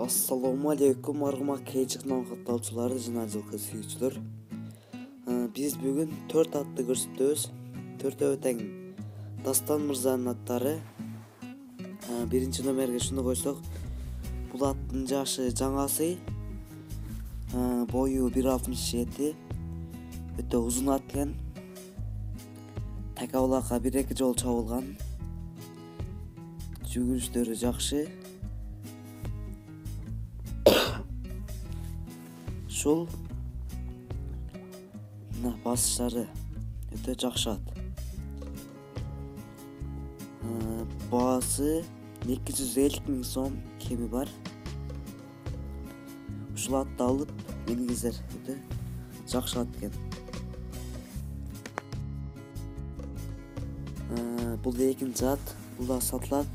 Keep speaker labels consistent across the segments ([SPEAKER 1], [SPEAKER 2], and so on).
[SPEAKER 1] Assalamu alaikum argıma keyçikten katılımcıları jana жылкы сүйүүчүлөр. Биз бүгүн 4 атты көрсөтөбүз. 4 өтең Дастан мырзанын аттары. Биринчи номерге шуну койсок, бул аттын жашы жаңасы, бою 1.67, өтө узун ат экен. Такабулакка 1-2 жолу чабылган. Жүгүрүштөрү жакшы. Шул басыштары өтө жакшы ат. Баасы 250 000 сом кеми бар. Ушул атты алып мингиздер, өтө жакшы ат экен. Бул экинчи ат, бул да сатылат.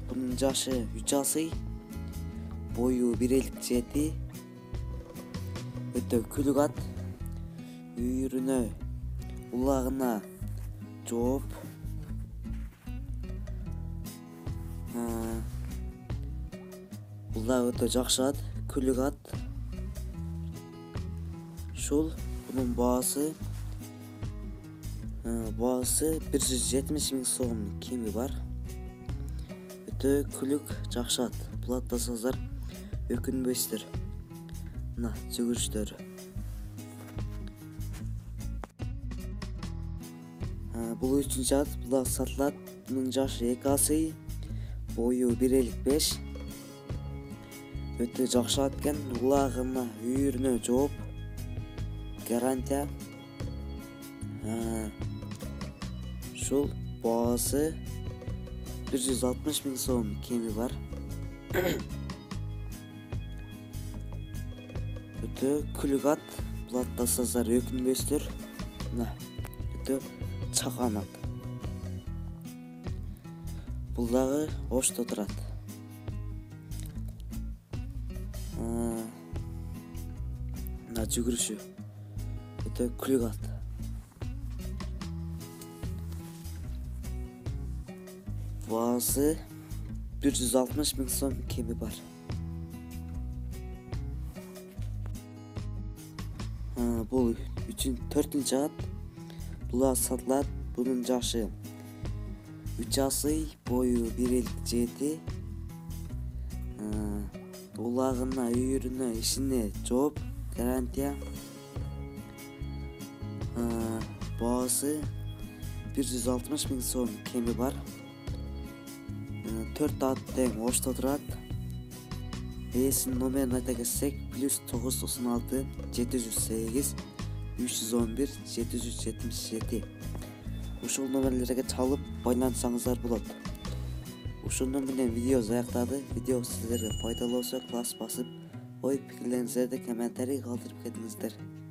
[SPEAKER 1] Бунун жашы 3 асый, бою 1.57. Өтө күлүк ат, үйүрүнө, улагына жооп. Бул да өтө жакшы ат, күлүк ат. Шул бунун баасы 170 000 сом кеми бар. Өтө күлүк жакшы ат. Бул атты алсаңыздар өкүнбөйсүздөр. Мына жүгүрүштөрү. Бул үчүнчү ат, бул да сатылат. Бунун жашы 2 асый, бою 1.55. Өтө жакшы ат экен. Улагына, үйүрүнө жооп. Гарантия. Шул баасы 160 000 сом кеми бар. Өтө күлүк ат. Бул атты алсаңыздар өкүнбөйсүздөр. Мына өтө чакан ат. Бул дагы Ошто турат. Мына жүгүрүшү өтө күлүк ат. Баасы 160 000 сом кеми бар. Бул 4-нчү ат. Бул да сатылат. Бунун жашы 3 асый, бою 1.57. Улагына, үйүрүнө, ишине жооп. Гарантия. Баасы 160 000 сом кеми бар. 4 ат тең Ошто турат. Эсин номерин айта кетсек, +996 708 311 777. Ушул номерлерге чалып байланышсаңыздар болот. Ушуну менен видео аяктады. Видео сиздерге пайдалуу болсо класс басып, ой пикирлериңиздерди комментарий калтырып кетиңиздер.